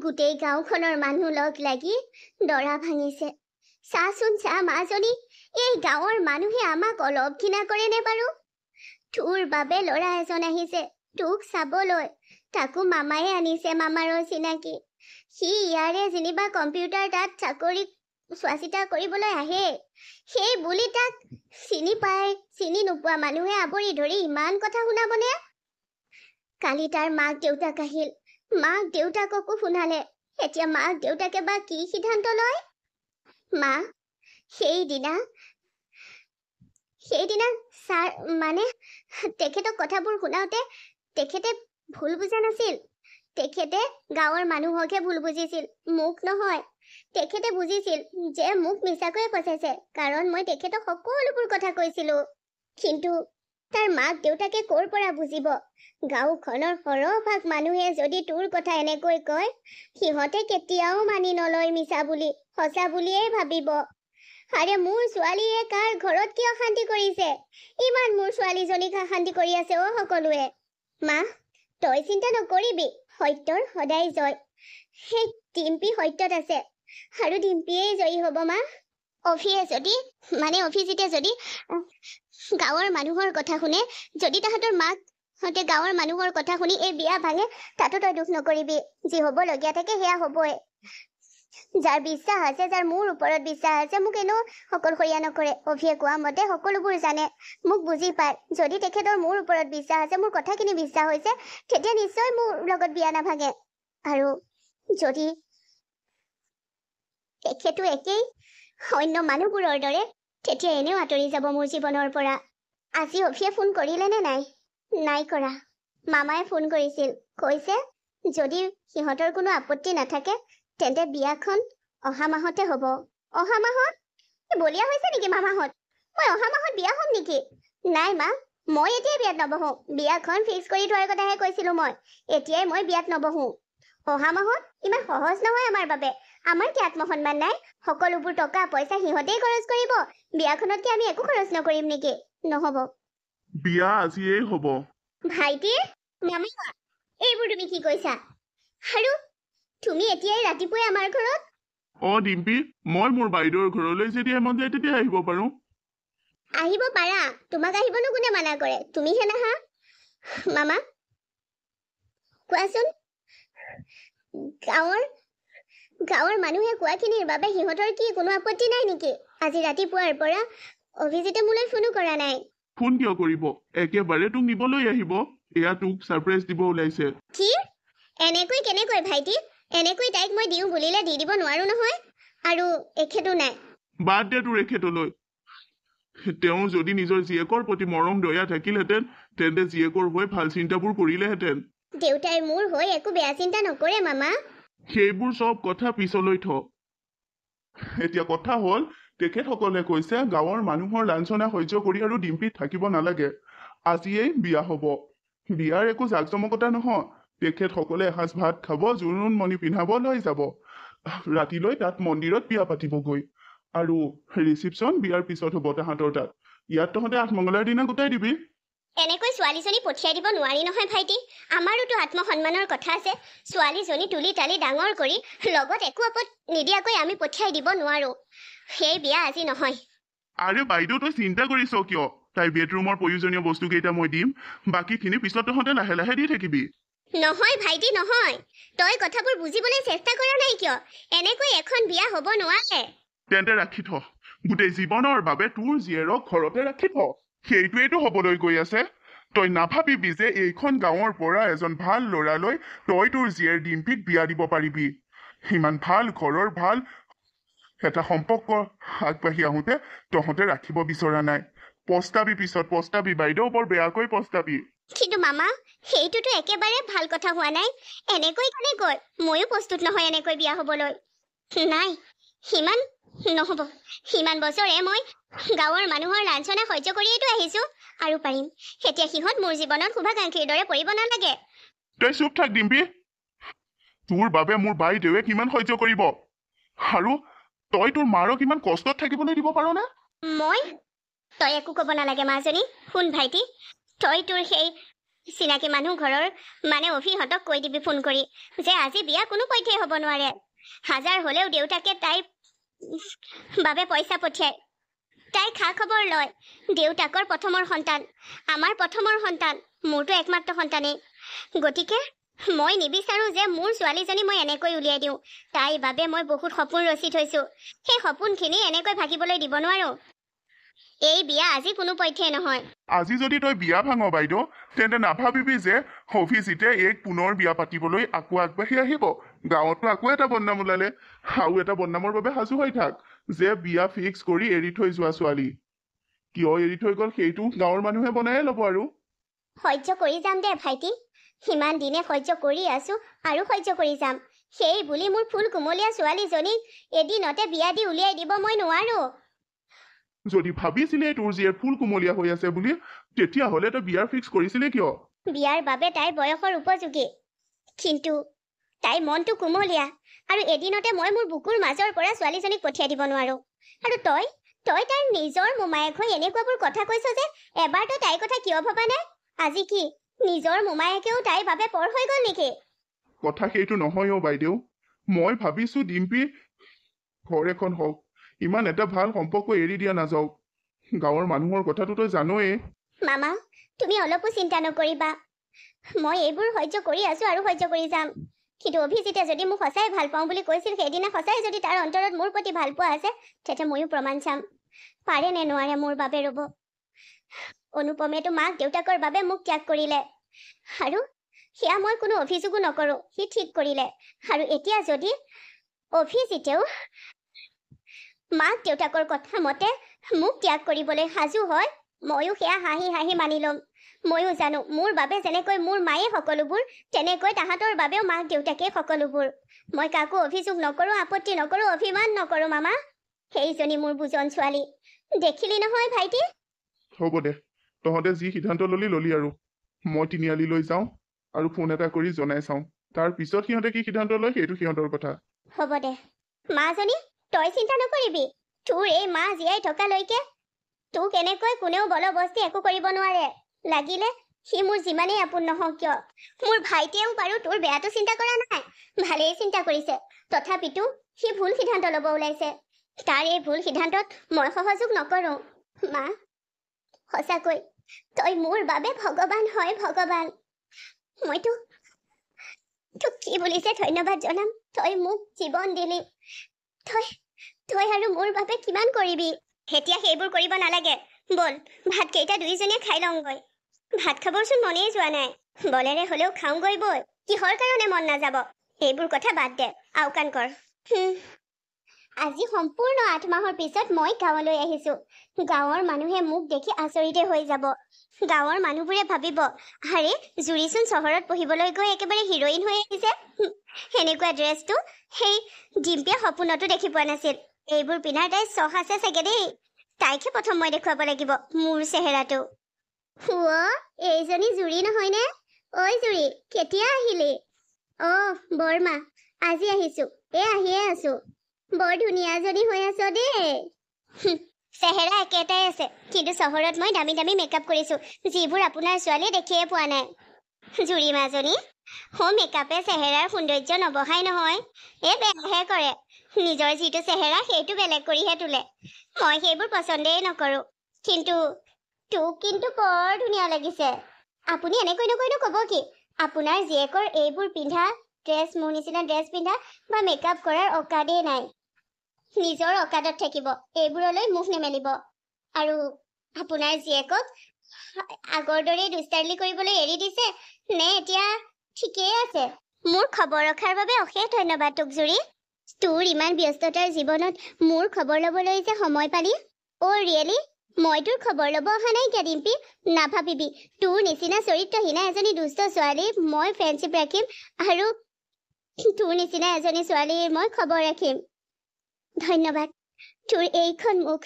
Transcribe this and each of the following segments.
গোটেই গাঁওখনৰ মানুহ লগ লাগি দৰা ভাঙিছে। চাচোন চা মাজনী, এই গাঁৱৰ মানুহে আমাক অলপ ঘৃণা কৰে নে বাৰু? তোৰ বাবে ল'ৰা এজন আহিছে তোক চাবলৈ, তাকো মামায়ে আনিছে, মামাৰৰ চিনাকি। সি ইয়াৰে যেনিবা কম্পিউটাৰ তাত চাকৰি চোৱা-চিতা কৰিবলৈ আহে, সেই বুলি তাক চিনি নোপোৱা মানুহে আৱৰি ধৰি ইমান কথা শুনাবনে? কালি তাৰ মাক দেউতাক আহিল, মাক দেউতাককো শুনালে। এতিয়া মাক দেউতাকে বা কি সিদ্ধান্ত লয়? মা সেইদিনা ছাৰ মানে তেখেতক কথাবোৰ শুনাওঁতে তেখেতে ভুল বুজা নাছিল। তেখেতে গাঁৱৰ মানুহকহে ভুল বুজিছিল, মোক নহয়। তেখেতে বুজিছিল যে মোক মিছাকৈয়ে ফচাইছে, কাৰণ মই তেখেতক সকলোবোৰ কথা কৈছিলো। কিন্তু তাৰ মাক দেউতাকে ক'ৰ পৰা বুজিব? গাঁওখনৰ সৰহভাগ মানুহে যদি তোৰ কথা এনেকৈ কয়, সিহঁতে কেতিয়াও মানি নলয় মিছা বুলি, সঁচা বুলিয়েই ভাবিব। আৰে মোৰ ছোৱালীয়ে কাৰ ঘৰত কি অশান্তি কৰিছে? ইমান মোৰ ছোৱালীজনীক অশান্তি কৰি আছে সকলোৱে। মা তই চিন্তা নকৰিবি, সত্যৰ সদায় জয়। সেই ডিম্পী সত্যত আছে আৰু ডিম্পীয়েই জয়ী হ'ব মা। অভিজিতে যদি গাঁৱৰ মানুহৰ কথা শুনে, যদি তাহাঁতৰ মাকহঁতে গাঁৱৰ মানুহৰ কথা শুনি এই বিয়া ভাঙে, তাতো তই দুখ নকৰিবি। যি হ'বলগীয়া থাকে সেয়া হ'বই। যাৰ বিশ্বাস আছে, যাৰ মোৰ ওপৰত বিশ্বাস আছে, মোক এনেও অকলশৰীয়া নকৰে। অভিয়ে কোৱা মতে সকলোবোৰ জানে, মোক বুজি পায়। যদি তেখেতৰ মোৰ ওপৰত বিশ্বাস আছে, মোৰ কথাখিনি বিশ্বাস হৈছে, তেতিয়া নিশ্চয় মোৰ লগত বিয়া নাভাঙে। আৰু যদি তেখেতো একেই অন্য মানুহবোৰৰ দৰে, তেতিয়া এনেও আঁতৰি যাব মোৰ জীৱনৰ পৰা। আজি অভিয়ে ফোন কৰিলে নে নাই? নাই কৰা। মামায়ে ফোন কৰিছিল, কৈছে যদি সিহঁতৰ কোনো আপত্তি নাথাকে তেন্তে বিয়াখন অহা মাহতে হ'ব। অহা মাহত? বলিয়া হৈছে নেকি মামাহঁত? মই অহা মাহত বিয়া হ'ম নেকি? নাই মা, মই এতিয়াই বিয়াত নবহো। বিয়াখন ফিক্স কৰি থোৱাৰ কথাহে কৈছিলো মই। এতিয়াই মই বিয়াত নবহো। অহা মাহত? ইমান সহজ নহয় আমাৰ বাবে। আমাৰ কি আত্মসন্মান নাই? সকলোবোৰ টকা পইচা সিহঁতেই খৰচ কৰিব। বিয়াখনত কি আমি একো খৰচ নকৰিম নেকি? নহ'ব। বিয়া আজিয়েই হ'ব। ভাইটি, মামা, এইবোৰ তুমি কি কৈছা? আৰু তুমি এতিয়াই ৰাতিপুৱাই আমাৰ ঘৰত? ডিম্পী, মই মোৰ বাইদেউৰ ঘৰলৈ যেতিয়া মন যায় তেতিয়া আহিব পাৰো। আহিব পাৰা, তোমাক আহিবনো কোনে মানা কৰে? তুমিহে নাহা। মামা কোৱাচোন, গাঁৱৰ মানুহে কোৱাখিনিৰ বাবে সিহঁতৰ কি কোনো আপত্তি নাই নেকি? আজি ৰাতিপুৱাৰ পৰা অভিজিতে মোলৈ ফোনো কৰা নাই। ফোন কিয় কৰিব? একেবাৰে তোক নিবলৈ আহিব। এয়া তোক ছাৰপ্ৰাইজ দিব ওলাইছে। কি? কেনেকৈ ভাইটি? এনেকৈ তাইক মই দিওঁ বুলিলে দি দিব নোৱাৰো নহয়। আৰু এখেতো নাই। বাদ দে তোৰ এখেতলৈ। তেওঁ যদি নিজৰ জীয়েকৰ প্ৰতি মৰম দয়া থাকিলহেঁতেন, তেন্তে জীয়েকৰ হৈ ভাল চিন্তাবোৰ কৰিলেহেঁতেন। দেউতাই মোৰ হৈ একো বেয়া চিন্তা নকৰে মামা। সেইবোৰ চব কথা পিছলৈ থ। এতিয়া কথা হ'ল, তেখেতসকলে কৈছে গাঁৱৰ মানুহৰ লাঞ্ছনা সহ্য কৰি আৰু ডিম্পীত থাকিব নালাগে। আজিয়েই বিয়া হ'ব। বিয়াৰ একো জাকজমকতা নহয়। তেখেতসকলে এসাঁজ ভাত খাব, জোৰোণমণি পিন্ধাব, লৈ যাব। ৰাতিলৈ তাত মন্দিৰত বিয়া পাতিবগৈ। আৰু ৰিচিপশ্যন বিয়াৰ পিছত হ'ব তাহাঁতৰ তাত। ইয়াত তহঁতে আঠমঙলাৰ দিনা গোটাই দিবি। এনেকৈ ছোৱালীজনী পঠিয়াই দিব নোৱাৰি নহয় ভাইটি। আমাৰোতো আত্মসন্মানৰ কথা আছে। ছোৱালীজনী তুলি তালি ডাঙৰ কৰি লগত একো আপত্তি নিদিয়াকৈ আমি পঠিয়াই দিব নোৱাৰো। সেই বিয়া আজি নহয়। আৰে বাইদেউ, তই চিন্তা কৰিছ কিয়? তাই বেডৰুমৰ প্ৰয়োজনীয় বস্তুকেইটা মই দিম, বাকীখিনি পিছত তহঁতে লাহে লাহে দি থাকিবি। নহয় ভাইটি, নহয়। তই কথাবোৰ বুজিবলৈ চেষ্টা কৰা নাই কিয়? এনেকৈ এখন বিয়া হ'ব নোৱাৰে। তেন্তে ৰাখি থ। গোটেই জীৱনৰ বাবে তোৰ জীয়েৰক ঘৰতে ৰাখি থ। সেইটোৱেইটো হ'বলৈ গৈ আছে। তই নাভাবিবি যে এইখন গাঁৱৰ পৰা এজন ভাল ল'ৰালৈ তই তোৰ জীয়েৰ ডিম্পীক বিয়া দিব পাৰিবি। ইমান ভাল ঘৰৰ ভাল এটা সম্পৰ্ক আগবাঢ়ি আহোঁতে তহঁতে ৰাখিব বিচৰা নাই। পস্তাবি পিছত, পস্তাবি বাইদেউ, বৰ বেয়াকৈ পস্তাবি। কিন্তু মামা, সেইটোতো একেবাৰে ভাল কথা হোৱা নাই। এনেকৈ কেনেকৈ? ময়ো প্ৰস্তুত নহয় এনেকৈ বিয়া হ'বলৈ। নাই, সিমান নহ'ব। সিমান বছৰে মই গাঁৱৰ মানুহৰ লাঞ্ছনা সহ্য কৰিয়েইতো আহিছো। আৰু পাৰিম। এতিয়া সিহঁত মোৰ জীৱনত শুভাকাংক্ষীৰ দৰে পৰিব নালাগে। তই চুপ থাক ডিম্পী। তোৰ বাবে মোৰ বাইদেৱে কিমান সহ্য কৰিব, আৰু তই তোৰ মাৰক ইমান কষ্টত থাকিবলৈ দিব পাৰ নে? তই একো ক'ব নালাগে মাজনী। শুন ভাইটি, তই তোৰ সেই চিনাকি মানুহ ঘৰৰ মানে অভিহঁতক কৈ দিবি ফোন কৰি যে আজি বিয়া কোনো পধ্যেই হ'ব নোৱাৰে। হাজাৰ হ'লেও দেউতাকে তাইৰ বাবে পইচা পঠিয়ায়। তাই খা খবৰ লয়। দেউতাকৰ প্ৰথমৰ সন্তান, আমাৰ প্ৰথমৰ সন্তান, মোৰতো একমাত্ৰ সন্তানেই। গতিকে মই নিবিচাৰোঁ যে মোৰ ছোৱালীজনী মই এনেকৈ উলিয়াই দিওঁ। তাইৰ বাবে মই বহুত সপোন ৰচি থৈছোঁ। সেই সপোনখিনি এনেকৈ ভাগিবলৈ দিব নোৱাৰোঁ। এই বিয়া আজি কোনো পধ্যেই নহয়। আজি যদি তই বিয়া ভাঙ বাইদেউ, তেন্তে নাভাবিবি যে অভিজিতে এইক পুনৰ বিয়া পাতিবলৈ আকৌ আগবাঢ়ি আহিব। গাঁৱতো আকৌ এটা বদনাম ওলালে, আৰু এটা বদনামৰ বাবে সাজু হৈ থাক যে বিয়া ফিক্স কৰি এৰি থৈ যোৱা ছোৱালী। কিয় এৰি থৈ গ'ল সেইটো গাঁৱৰ মানুহে বনায়ে ল'ব। আৰু সহ্য কৰি যাম দে ভাইটি, সিমান দিনে সহ্য কৰি আছো আৰু সহ্য কৰি যাম। সেই বুলি মোৰ ফুল কোমলীয়া ছোৱালীজনীক এদিনতে বিয়া দি উলিয়াই দিব মই নোৱাৰো। যদি ভাবিছিলে তোৰ জীয়েৰ ফুল কোমলীয়া হৈ আছে বুলি, তেতিয়াহ'লে তই বিয়াৰ ফিক্স কৰিছিলি কিয়? বিয়াৰ বাবে তাইৰ বয়সৰ উপযোগী, কিন্তু তাইৰ মনটো কোমলীয়া, আৰু এদিনতে মই মোৰ বুকুৰ মাজৰ পৰা ছোৱালীজনীক পঠিয়াই দিব নোৱাৰো। আৰু তই তাইৰ নিজৰ মোমায়েক হৈ এনেকুৱাবোৰ কথা কৈছ যে এবাৰ তই তাইৰ কথা কিয় ভবা নাই? আজি কি নিজৰ মোমায়েকেও তাইৰ বাবে পৰ হৈ গ'ল নেকি? কথা সেইটো নহয় অ' বাইদেউ। মই ভাবিছো ডিম্পী ঘৰ এখন হওক, ইমান এটা ভাল সম্পৰ্ক এৰি দিয়া নাযাওক। গাঁৱৰ মানুহৰ কথাটো তই জানয়ে। মামা, তুমি অলপো চিন্তা নকৰিবা। মই এইবোৰ সহ্য কৰি আছো আৰু সহ্য কৰি যাম। কিন্তু অভিজিতে যদি মোক সঁচাই ভাল পাওঁ বুলি কৈছিল, সেইদিনা সঁচাই যদি তাৰ অন্তৰত মোৰ প্ৰতি ভাল পোৱা আছে, তেতিয়া ময়ো প্ৰমাণ চাম। পাৰে নে নোৱাৰে মোৰ বাবে ৰ'ব। অনুপমেতো মাক দেউতাকৰ বাবে মোক ত্যাগ কৰিলে, আৰু সেয়া মই কোনো অভিযোগো নকৰোঁ। সি ঠিক কৰিলে। আৰু এতিয়া যদি অভিজিতেও মাক দেউতাকৰ কথা মতে মোক ত্যাগ কৰিবলৈ সাজু হয়, ময়ো সেয়া হাঁহি হাঁহি মানি ল'ম। ময়ো জানো মোৰ বাবে যেনেকৈ মোৰ মায়ে সকলোবোৰ, তেনেকৈ তাহাঁতৰ বাবেও মাক দেউতাকে সকলোবোৰ। মই কাকো অভিযোগ নকৰোঁ, আপত্তি নকৰোঁ, অভিমান নকৰোঁ মামা। সেইজনী মোৰ বুজন ছোৱালী। দেখিলি নহয় ভাইটি? হ'ব দে, তহঁতে যি সিদ্ধান্ত ললি আৰু। মই তিনিআলিলৈ যাওঁ আৰু ফোন এটা কৰি জনাই চাওঁ। তাৰ পিছত সিহঁতে কি সিদ্ধান্ত লয় সেইটো সিহঁতৰ কথা। হ'ব দে মাজনী, তই চিন্তা নকৰিবি। তোৰ এই মা জীয়াই থকালৈকে তোক এনেকৈ কোনেও বলবস্তি একো কৰিব নোৱাৰে। লাগিলে সি মোৰ যিমানেই আপোন নহওক কিয়। মোৰ ভাইটিয়েও বাৰু তোৰ বেয়াটো চিন্তা কৰা নাই, ভালেই চিন্তা কৰিছে। তথাপিতো সি ভুল সিদ্ধান্ত ল'ব ওলাইছে। তাৰ এই ভুল সিদ্ধান্তত মই সহযোগ নকৰোঁ। মা, সঁচাকৈ তই মোৰ বাবে ভগৱান হয়, ভগৱান। মইতো তোক কি বুলিছে ধন্যবাদ জনাম। তই মোক জীৱন দিলি। তই আৰু মোৰ বাবে কিমান কৰিবি। এতিয়া সেইবোৰ কৰিব নালাগে। বল ভাতকেইটা দুইজনীয়ে খাই লওঁগৈ। ভাত খাবৰচোন মনেই যোৱা নাই। বলেৰে হ'লেও খাওঁগৈ বৈ। কিহৰ কাৰণে মন নাযাব? এইবোৰ কথা বাদ দে, আওকাণ কৰ। আজি সম্পূৰ্ণ 8 মাহৰ পিছত মই গাঁৱলৈ আহিছো। গাঁৱৰ মানুহে মোক দেখি আচৰিতে হৈ যাব। গাঁৱৰ মানুহবোৰে ভাবিব, আৰে জুৰিচোন চহৰত পঢ়িবলৈ গৈ একেবাৰে হিৰইন হৈ আহিছে। সেনেকুৱা ড্ৰেছটো সেই ডিম্পীয়ে সপোনতো দেখি পোৱা নাছিল। এইবোৰ পিন্ধাৰ তাইৰ চখ আছে চাগে দেই। তাইকহে প্ৰথম মই দেখুৱাব লাগিব মোৰ চেহেৰাটো। এইজনী জুৰি নহয়নে? ঐ জুৰি, কেতিয়া আহিলি? বৰমা, আজি আহিছো। আহিয়ে আছো। বৰ ধুনীয়াজনী হৈ আছ দেই। চেহেৰা একেটাই আছে, কিন্তু চহৰত মই দামী দামী মেকআপ কৰিছো, যিবোৰ আপোনাৰ ছোৱালীয়ে দেখিয়ে পোৱা নাই। জুৰি মাজনী, মেকআপে চেহেৰাৰ সৌন্দৰ্য নবহাই নহয়, বেয়াহে কৰে। নিজৰ যিটো চেহেৰা সেইটো বেলেগ কৰিহে তোলে। মই সেইবোৰ পচন্দেই নকৰো। কিন্তু তোক কিন্তু বৰ ধুনীয়া লাগিছে। আপুনি এনেকৈ নকৈনো ক'ব কি? আপোনাৰ জীয়েকৰ এইবোৰ পিন্ধা ড্ৰেছ, মোৰ নিচিনা ড্ৰেছ পিন্ধা বা মেকআপ কৰাৰ অকাদেই নাই। নিজৰ অকাদত থাকিব, এইবোৰলৈ মুখ নেমেলিব। আৰু আপোনাৰ জীয়েকক আগৰ দৰেই দুষ্টাৰ্লি কৰিবলৈ এৰি দিছে নে এতিয়া ঠিকেই আছে? মোৰ খবৰ ৰখাৰ বাবে অশেষ ধন্যবাদ তোক জুৰি। তোৰ ইমান ব্যস্ততাৰ জীৱনত মোৰ খবৰ ল'বলৈ যে সময় পালি। ৰিয়েলি? মই তোৰ খবৰ ল'ব অহা নাই কিয় ডিম্পী? নাভাবিবি, তোৰ নিচিনা চৰিত্ৰহীনা এজনী দুষ্ট ছোৱালী মই ফ্ৰেণ্ডশ্বিপ ৰাখিম, আৰু তোৰ নিচিনা এজনী ছোৱালীৰ মই খবৰ ৰাখিম। ধন্যবাদ। তোৰ এইখন মুখ,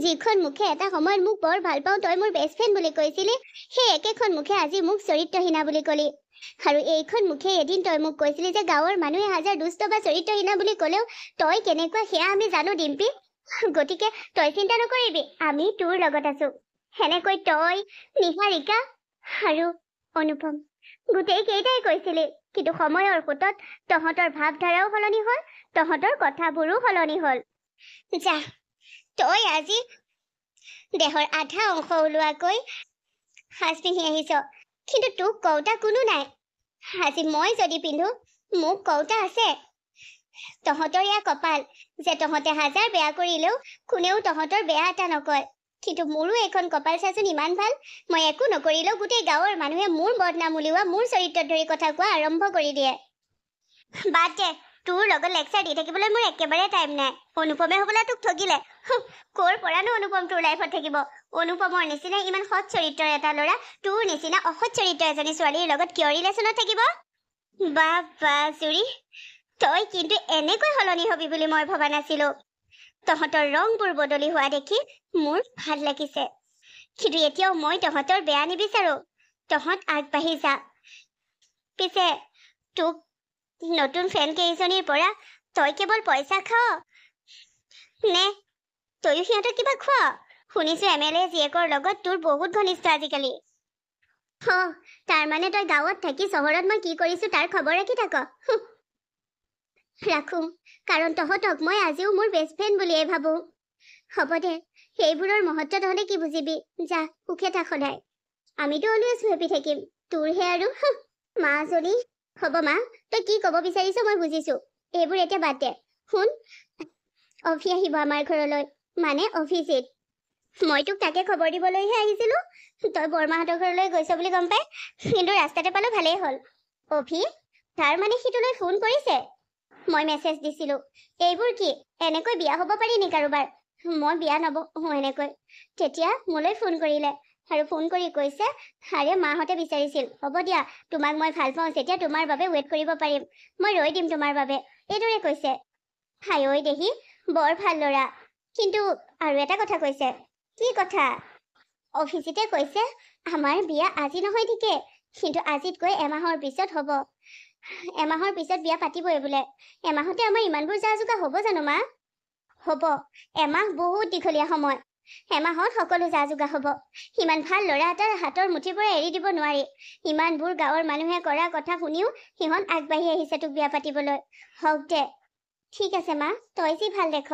যিখন মুখে এটা সময়ত মোক বৰ ভাল পাওঁ, তই মোৰ বেষ্ট ফ্ৰেণ্ড বুলি কৈছিলি, সেই একেখন মুখে আজি মোক চৰিত্ৰহীনা বুলি ক'লি। আৰু এইখন মুখে এদিন তই মোক কৈছিলি যে গাঁৱৰ মানুহে হাজাৰ দুষ্ট বা চৰিত্ৰহীনা বুলি ক'লেও তই কেনেকুৱা সেয়া আমি জানো ডিম্পী। গতিকে তই চিন্তা নকৰিবি, আমি তোৰ লগত আছো। সেনেকৈ তই, নিহাৰিকা আৰু অনুপম গোটেই কেইটাই কৈছিলি কিন্তু সময়ৰ সোঁতত তহঁতৰ ভাৱধাৰাও সলনি হ'ল তহঁতৰ কথাবোৰো সলনি হ'ল যা তই আজি দেহৰ আধা অংশ ওলোৱাকৈ সাজ পিন্ধি আহিছ কিন্তু তোক কওঁতা কোনো নাই আজি মই যদি পিন্ধো মোক কওঁতা আছে তহঁতৰ এয়া কপাল যে তহঁতে হাজাৰ বেয়া কৰিলেও কোনেও তহঁতৰ বেয়া এটা নকয় কিন্তু মোৰো এখন কপাল চাচোন ইমান ভাল মই একো নকৰিলেও গোটেই গাঁৱৰ মানুহে মোৰ বদনাম উলিওৱা মোৰ চৰিত্ৰত ধৰি কথা কোৱা আৰম্ভ কৰি দিয়ে বাদ দে তোৰ লগত লেকচাৰ দি থাকিবলৈ মোৰ একেবাৰে টাইম নাই অনুপমে হ'বলা তোক ঠগিলে ক'ৰ পৰানো অনুপম তোৰ লাইফত থাকিব অনুপমৰ নিচিনা ইমান সৎ চৰিত্ৰৰ এটা ল'ৰা তোৰ নিচিনা অসৎ চৰিত্ৰ এজনী ছোৱালীৰ লগত কিয় ৰিলেশ্যনত থাকিব বাবা জুৰি তই কিন্তু এনেকৈ সলনি হবি বুলি মই ভবা নাছিলো তহঁতৰ ৰংবোৰ বদলি হোৱা দেখি মোৰ ভাল লাগিছে কিন্তু এতিয়াও মই তহঁতৰ বেয়া নিবিচাৰো তহঁত আগবাঢ়ি যা পিছে তোক নতুন ফ্ৰেণ্ড কেইজনীৰ পৰা তই কেৱল পইচা খাৱ নে তইও সিহঁতক কিবা খোৱা শুনিছো MLA জীয়েকৰ লগত তোৰ বহুত ঘনিষ্ঠ আজিকালি তাৰ মানে তই গাঁৱত থাকি চহৰত মই কি কৰিছো তাৰ খবৰ ৰাখি থাক ৰাখো কাৰণ তহঁতক মই আজিও মোৰ বেষ্ট ফ্ৰেণ্ড বুলিয়ে ভাবো হ'ব দে সেইবোৰৰ মহত্ব তহঁতে কি বুজিবি যা সুখে থাক সদায় আমিতো অলৱেজ হেপি থাকিম তোৰহে আৰু মাজনী হ'ব মা তই কি ক'ব বিচাৰিছ মই বুজিছো এইবোৰ এতিয়া বাদ দে শুন অভি আহিব আমাৰ ঘৰলৈ মানে অভিজিত মই তোক তাকে খবৰ দিবলৈহে আহিছিলো তই বৰমাহঁতৰ ঘৰলৈ গৈছ বুলি গম পাই কিন্তু ৰাস্তাতে পালো ভালেই হ'ল অভি তাৰ মানে সি তোলৈ ফোন কৰিছে মই মেছেজ দিছিলো এইবোৰ কি এনেকৈ বিয়া হ'ব পাৰি নি কাৰোবাৰ মই বিয়া নহওঁ এনেকৈ তেতিয়া মোলৈ ফোন কৰিলে আৰু ফোন কৰি কৈছে আৰে মাহঁতে বিচাৰিছিল হ'ব দিয়া তোমাক মই ভাল পাওঁ যেতিয়া তোমাৰ বাবে ৱেইট কৰিব পাৰিম মই ৰৈ দিম তোমাৰ বাবে এইদৰে কৈছে হাই ঐ দেহি বৰ ভাল ল'ৰা কিন্তু আৰু এটা কথা কৈছে কি কথা অভিজিতে কৈছে আমাৰ বিয়া আজি নহয় ঠিকে কিন্তু আজিতকৈ এমাহৰ পিছত হ'ব এমাহৰ পিছত বিয়া পাতিবই বোলে এমাহতে আমাৰ ইমানবোৰ যা যোগাৰ হ'ব জানো মা হ'ব এমাহ বহুত দীঘলীয়া সময় এমাহত সকলো যা যোগাৰ হ'ব ইমান ভাল ল'ৰা এটাৰ হাতৰ মুঠিৰ পৰা এৰি দিব নোৱাৰি ইমানবোৰ গাঁৱৰ মানুহে কৰা কথা শুনিও সিহঁত আগবাঢ়ি আহিছে তোক বিয়া পাতিবলৈ হওক দে ঠিক আছে মা তই যি ভাল দেখ